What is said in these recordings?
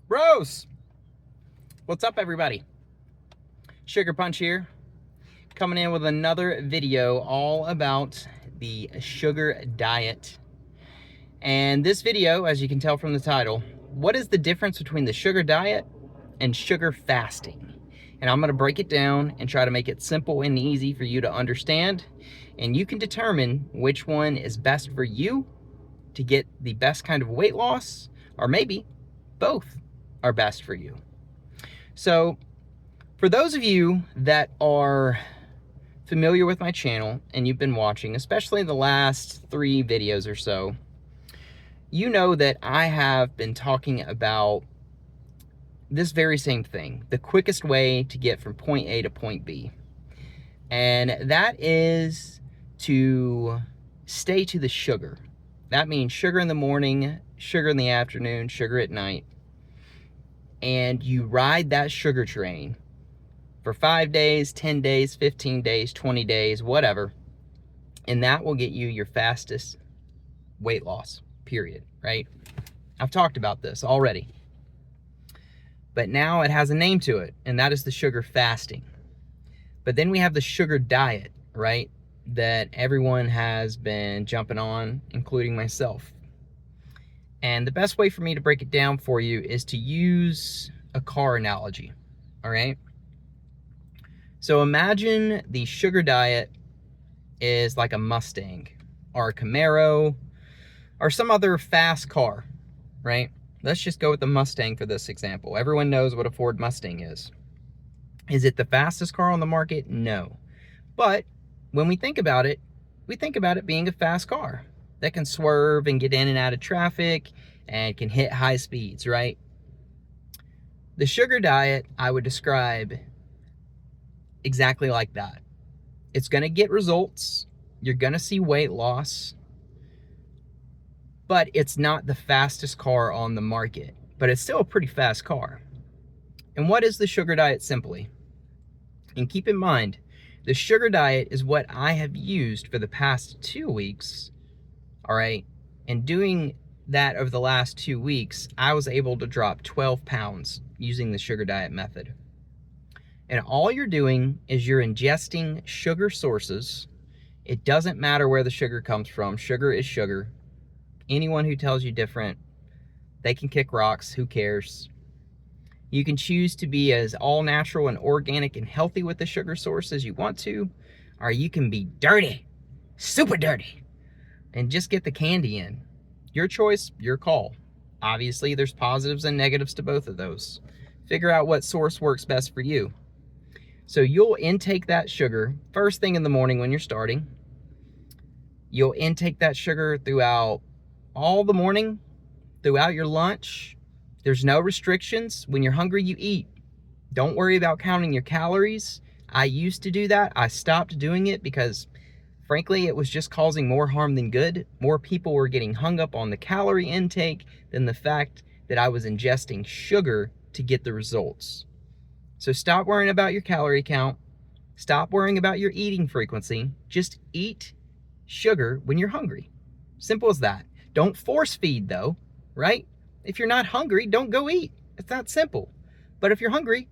Bros, what's up everybody? Sugar Punch here, coming in with another video all about the sugar diet. And this video, as you can tell from the title, what is the difference between the sugar diet and sugar fasting? And I'm gonna break it down and try to make it simple and easy for you to understand. And you can determine which one is best for you to get the best kind of weight loss, or maybe both are best for you. So for those of you that are familiar with my channel and you've been watching, especially the last 3 videos or so, you know that I have been talking about this very same thing, the quickest way to get from point A to point B. And that is to stay to the sugar. That means sugar in the morning, sugar in the afternoon, sugar at night. And you ride that sugar train for 5 days, 10 days, 15 days, 20 days, whatever. And that will get you your fastest weight loss, period, right? I've talked about this already. But now it has a name to it, and that is the sugar fasting. But then we have the sugar diet, right? That everyone has been jumping on, including myself. And the best way for me to break it down for you is to use a car analogy, all right? So imagine the sugar diet is like a Mustang or a Camaro or some other fast car, right? Let's just go with the Mustang for this example. Everyone knows what a Ford Mustang is. Is it the fastest car on the market? No. But when we think about it being a fast car that can swerve and get in and out of traffic and can hit high speeds, right? The sugar diet I would describe exactly like that. It's gonna get results, you're gonna see weight loss, but it's not the fastest car on the market, but it's still a pretty fast car. And what is the sugar diet simply? And keep in mind, the sugar diet is what I have used for the past 2 weeks, all right? And doing that over the last 2 weeks, I was able to drop 12 pounds using the sugar diet method. And all you're doing is you're ingesting sugar sources. It doesn't matter where the sugar comes from. Sugar is sugar. Anyone who tells you different, they can kick rocks. Who cares? You can choose to be as all natural and organic and healthy with the sugar source as you want to, or you can be dirty, super dirty, and just get the candy in. Your choice, your call. Obviously, there's positives and negatives to both of those. Figure out what source works best for you. So you'll intake that sugar first thing in the morning when you're starting. You'll intake that sugar throughout all the morning, throughout your lunch. There's no restrictions. When you're hungry, you eat. Don't worry about counting your calories. I used to do that. I stopped doing it because, frankly, it was just causing more harm than good. More people were getting hung up on the calorie intake than the fact that I was ingesting sugar to get the results. So stop worrying about your calorie count. Stop worrying about your eating frequency. Just eat sugar when you're hungry. Simple as that. Don't force feed though, right? If you're not hungry, don't go eat. It's that simple. But if you're hungry,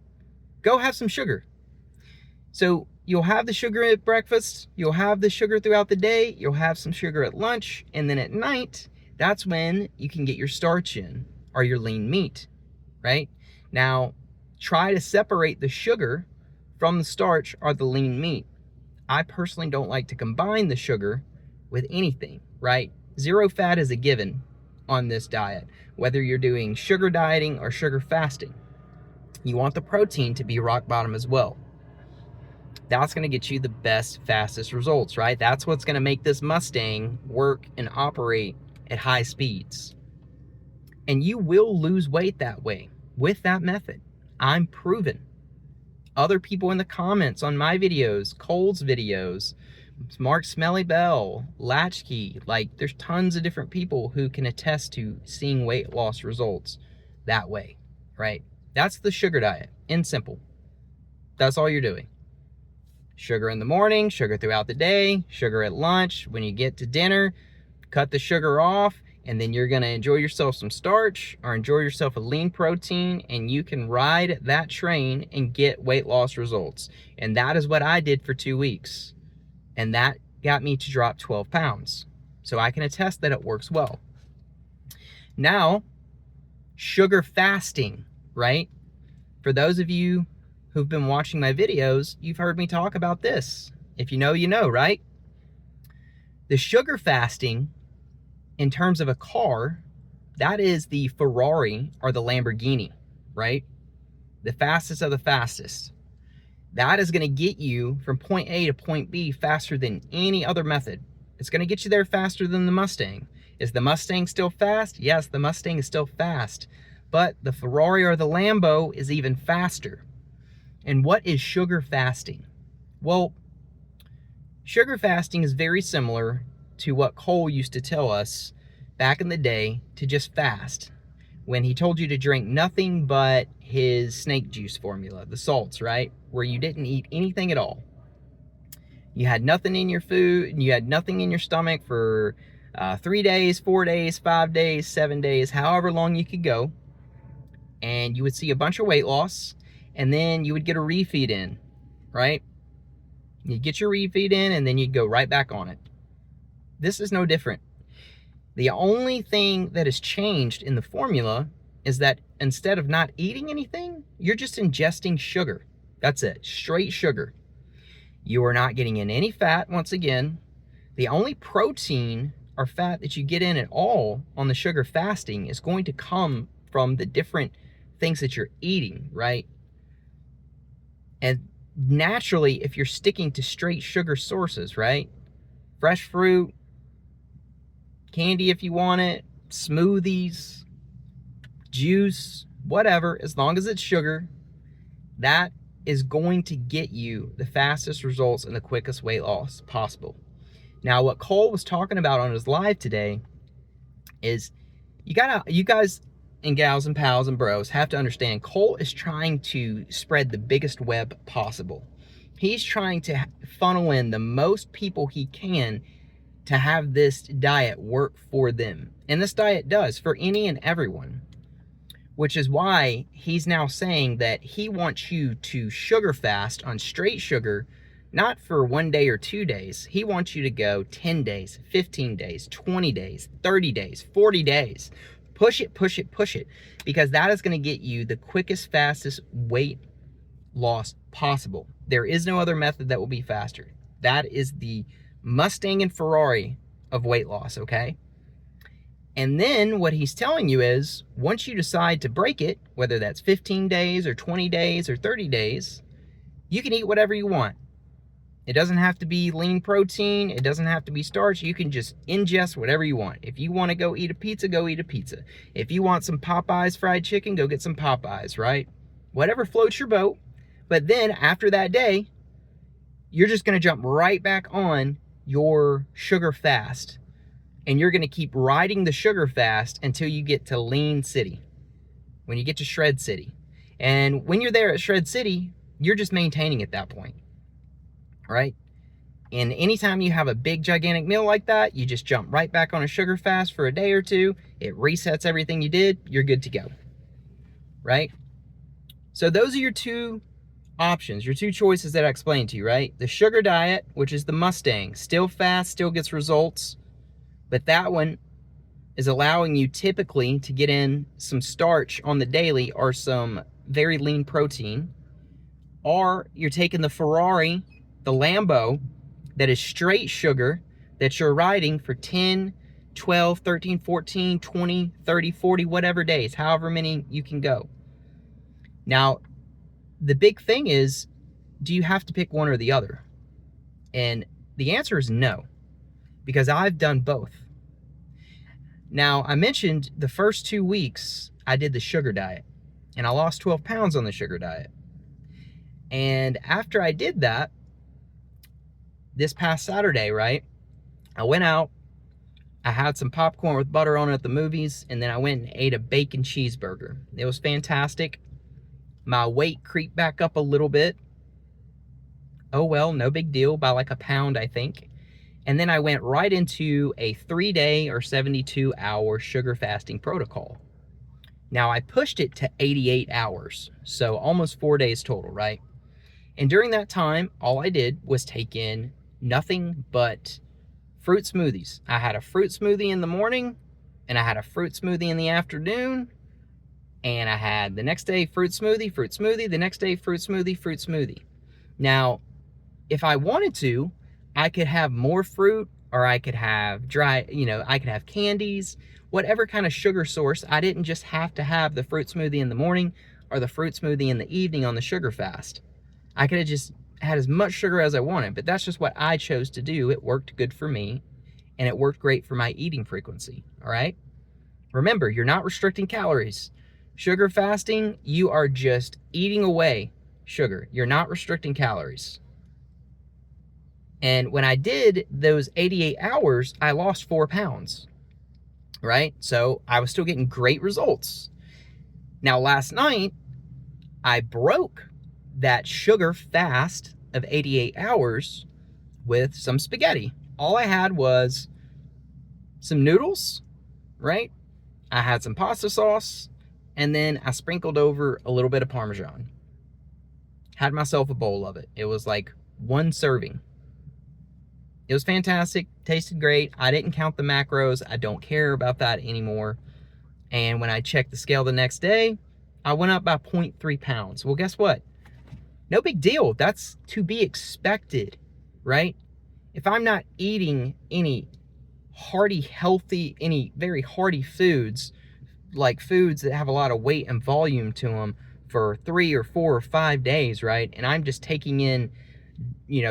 go have some sugar. So you'll have the sugar at breakfast, you'll have the sugar throughout the day, you'll have some sugar at lunch, and then at night, that's when you can get your starch in, or your lean meat, right? Now, try to separate the sugar from the starch or the lean meat. I personally don't like to combine the sugar with anything, right? Zero fat is a given on this diet, whether you're doing sugar dieting or sugar fasting. You want the protein to be rock bottom as well. That's gonna get you the best, fastest results, right? That's what's gonna make this Mustang work and operate at high speeds. And you will lose weight that way with that method. I'm proven. Other people in the comments on my videos, Cole's videos, Mark Smelly Bell, Latchkey, like there's tons of different people who can attest to seeing weight loss results that way, right? That's the sugar diet, in simple. That's all you're doing. Sugar in the morning, sugar throughout the day, sugar at lunch. When you get to dinner, cut the sugar off, And then you're gonna enjoy yourself some starch or enjoy yourself a lean protein, and you can ride that train and get weight loss results. And that is what I did for 2 weeks. And that got me to drop 12 pounds. So I can attest that it works well. Now, sugar fasting, right? For those of you who've been watching my videos, you've heard me talk about this. If you know, you know, right? The sugar fasting, in terms of a car, that is the Ferrari or the Lamborghini, right? The fastest of the fastest. That is going to get you from point A to point B faster than any other method. It's going to get you there faster than the Mustang. Is the Mustang still fast? Yes, the Mustang is still fast. But the Ferrari or the Lambo is even faster. And what is sugar fasting? Well, sugar fasting is very similar to what Cole used to tell us back in the day to just fast, when he told you to drink nothing but his snake juice formula, the salts, right? Where you didn't eat anything at all. You had nothing in your food, and you had nothing in your stomach for 3 days, 4 days, 5 days, 7 days, however long you could go. And you would see a bunch of weight loss, and then you would get a refeed in, right? You'd get your refeed in, and then you'd go right back on it. This is no different. The only thing that has changed in the formula is that instead of not eating anything, you're just ingesting sugar. That's it, straight sugar. You are not getting in any fat, once again. The only protein or fat that you get in at all on the sugar fasting is going to come from the different things that you're eating, right? And naturally, if you're sticking to straight sugar sources, right? Fresh fruit, candy if you want it, smoothies, juice, whatever, as long as it's sugar, that is going to get you the fastest results and the quickest weight loss possible. Now, what Cole was talking about on his live today is you guys and gals and pals and bros have to understand, Cole is trying to spread the biggest web possible. He's trying to funnel in the most people he can to have this diet work for them. And this diet does for any and everyone, which is why he's now saying that he wants you to sugar fast on straight sugar, not for 1 day or 2 days. He wants you to go 10 days, 15 days, 20 days, 30 days, 40 days. Push it, push it, push it, because that is going to get you the quickest, fastest weight loss possible. There is no other method that will be faster. That is the Mustang and Ferrari of weight loss, okay? And then what he's telling you is, once you decide to break it, whether that's 15 days or 20 days or 30 days, you can eat whatever you want. It doesn't have to be lean protein. It doesn't have to be starch. You can just ingest whatever you want. If you want to go eat a pizza, go eat a pizza. If you want some Popeyes fried chicken, go get some Popeyes, right? Whatever floats your boat. But then after that day, you're just going to jump right back on your sugar fast, and you're going to keep riding the sugar fast until you get to lean city, when you get to shred city. And when you're there at shred city, you're just maintaining at that point, right? And anytime you have a big gigantic meal like that, you just jump right back on a sugar fast for a day or two. It resets everything you did. You're good to go, right? So those are your two options, your two choices that I explained to you, right? The sugar diet, which is the Mustang, still fast, still gets results, but that one is allowing you typically to get in some starch on the daily or some very lean protein. Or you're taking the Ferrari, the Lambo, that is straight sugar, that you're riding for 10, 12, 13, 14, 20, 30, 40, whatever days, however many you can go. Now, the big thing is, do you have to pick one or the other? And the answer is no, because I've done both. Now, I mentioned the first 2 weeks I did the sugar diet, and I lost 12 pounds on the sugar diet. And after I did that, this past Saturday, right, I went out, I had some popcorn with butter on it at the movies, and then I went and ate a bacon cheeseburger. It was fantastic. My weight creeped back up a little bit. Oh well, no big deal, by like a pound, I think. And then I went right into a 3-day or 72-hour sugar fasting protocol. Now I pushed it to 88 hours, so almost 4 days total, right? And during that time, all I did was take in nothing but fruit smoothies. I had a fruit smoothie in the morning, and I had a fruit smoothie in the afternoon, and I had the next day fruit smoothie, the next day fruit smoothie. Now, if I wanted to, I could have more fruit, or I could have dry, I could have candies, whatever kind of sugar source. I didn't just have to have the fruit smoothie in the morning or the fruit smoothie in the evening on the sugar fast. I could have just had as much sugar as I wanted, but that's just what I chose to do. It worked good for me, and it worked great for my eating frequency, all right? Remember, you're not restricting calories. Sugar fasting, you are just eating away sugar. You're not restricting calories. And when I did those 88 hours, I lost 4 pounds, right? So I was still getting great results. Now, last night, I broke that sugar fast of 88 hours with some spaghetti. All I had was some noodles, right? I had some pasta sauce, and then I sprinkled over a little bit of Parmesan. Had myself a bowl of it. It was like 1 serving. It was fantastic, tasted great. I didn't count the macros. I don't care about that anymore. And when I checked the scale the next day, I went up by 0.3 pounds. Well, guess what? No big deal. That's to be expected, right? If I'm not eating any very hearty foods, like foods that have a lot of weight and volume to them for 3 or 4 or 5 days, right? And I'm just taking in,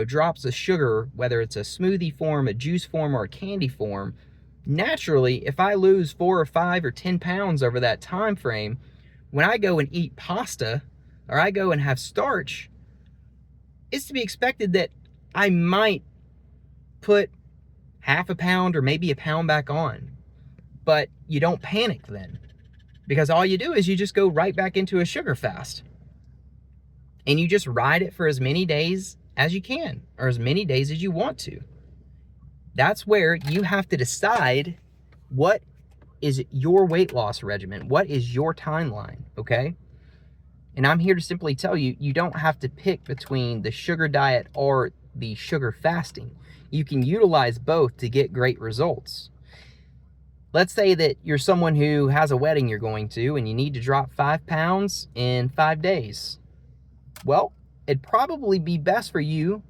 drops of sugar, whether it's a smoothie form, a juice form, or a candy form, naturally, if I lose 4 or 5 or 10 pounds over that time frame, when I go and eat pasta or I go and have starch, it's to be expected that I might put half a pound or maybe a pound back on. But you don't panic then, because all you do is you just go right back into a sugar fast. And you just ride it for as many days as you can, or as many days as you want to. That's where you have to decide what is your weight loss regimen, what is your timeline, okay? And I'm here to simply tell you, you don't have to pick between the sugar diet or the sugar fasting. You can utilize both to get great results. Let's say that you're someone who has a wedding you're going to, and you need to drop 5 pounds in 5 days. Well, it'd probably be best for you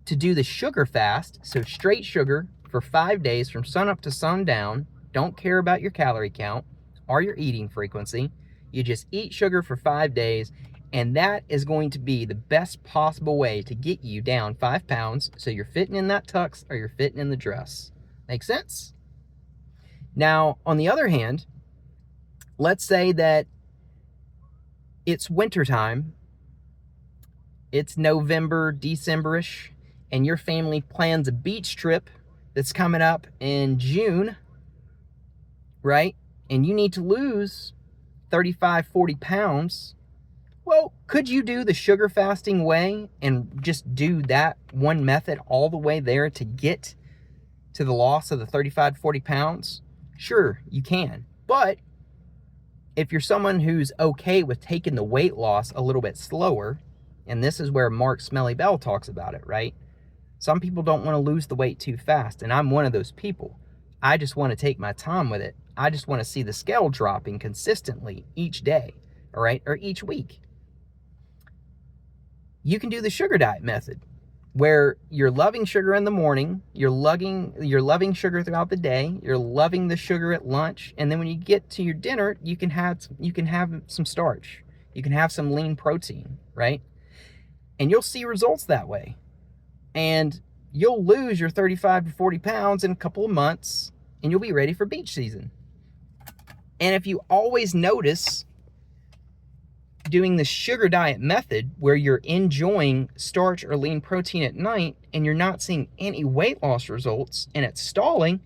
to do the sugar fast, so straight sugar for 5 days from sun up to sundown. Don't care about your calorie count or your eating frequency. You just eat sugar for 5 days, and that is going to be the best possible way to get you down 5 pounds so you're fitting in that tux or you're fitting in the dress. Make sense? Now, on the other hand, let's say that it's wintertime, it's November, December-ish, and your family plans a beach trip that's coming up in June, right? And you need to lose 35, 40 pounds. Well, could you do the sugar fasting way and just do that one method all the way there to get to the loss of the 35, 40 pounds? Sure, you can. But if you're someone who's okay with taking the weight loss a little bit slower, and this is where Mark Smelly Bell talks about it, right? Some people don't want to lose the weight too fast, and I'm one of those people. I just want to take my time with it. I just want to see the scale dropping consistently each day, all right, or each week. You can do the sugar diet method, where you're loving sugar in the morning, you're loving sugar throughout the day, you're loving the sugar at lunch, and then when you get to your dinner, you can have some starch, you can have some lean protein, right? And you'll see results that way. And you'll lose your 35 to 40 pounds in a couple of months, and you'll be ready for beach season. And if you always notice doing the sugar diet method, where you're enjoying starch or lean protein at night and you're not seeing any weight loss results and it's stalling,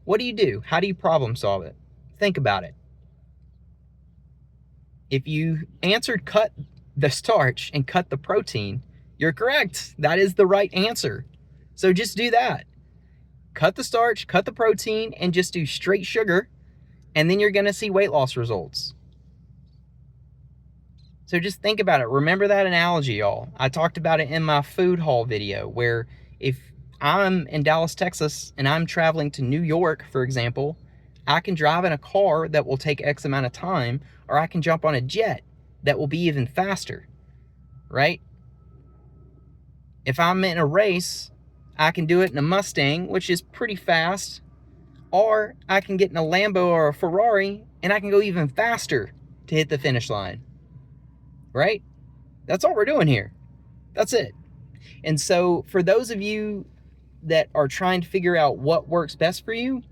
what do? How do you problem solve it? Think about it. If you answered cut the and cut the protein, you're correct. That is the right answer. So just do that. cut the starch, cut the protein, and just do straight sugar, and then you're going to see weight loss results. So just think about it. Remember that analogy, y'all. I talked about it in my food haul video, where if I'm in Dallas, Texas, and I'm traveling to New York, for example, I can drive in a car that will take X amount of time, or I can jump on a jet that will be even faster, right? If I'm in a race, I can do it in a Mustang, which is pretty fast, or I can get in a Lambo or a Ferrari, and I can go even faster to hit the finish line. Right? That's all we're doing here. That's it. And so for those of you that are trying to figure out what works best for you,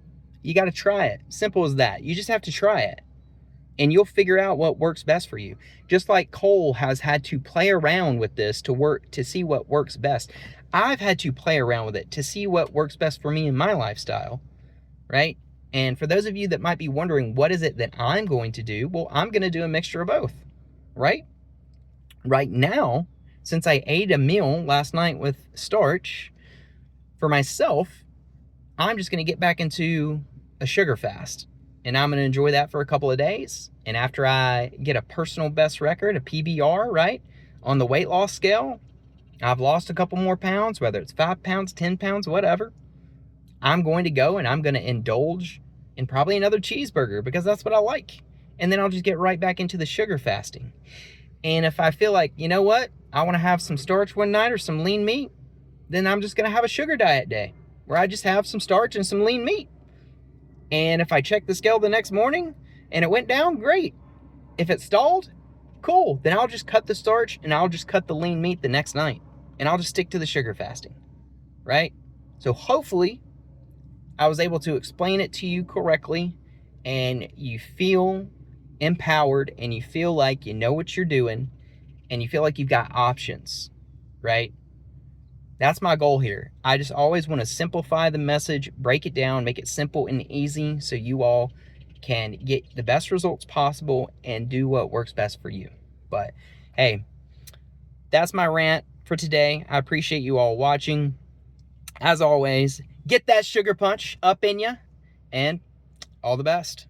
you got to try it. Simple as that. You just have to try it. And you'll figure out what works best for you. Just like Cole has had to play around with this to see what works best. I've had to play around with it to see what works best for me in my lifestyle. Right? And for those of you that might be wondering, what is it that I'm going to do? Well, I'm going to do a mixture of both. Right? Right now, since I ate a meal last night with starch, for myself, I'm just going to get back into a sugar fast. And I'm going to enjoy that for a couple of days. And after I get a personal best record, a PBR, right, on the weight loss scale, I've lost a couple more pounds, whether it's 5 pounds, 10 pounds, whatever. I'm going to go and I'm going to indulge in probably another cheeseburger because that's what I like. And then I'll just get right back into the sugar fasting. And if I feel like, you know what, I want to have some starch one night or some lean meat, then I'm just going to have a sugar diet day where I just have some starch and some lean meat. And if I check the scale the next morning and it went down, great. If it stalled, cool. Then I'll just cut the starch and I'll just cut the lean meat the next night. And I'll just stick to the sugar fasting, right? So hopefully I was able to explain it to you correctly and you feel empowered and you feel like you know what you're doing and you feel like you've got options, right? That's my goal here. I just always want to simplify the message, break it down, make it simple and easy so you all can get the best results possible and do what works best for you. But hey, that's my rant for today. I appreciate you all watching. As always, get that sugar punch up in you and all the best.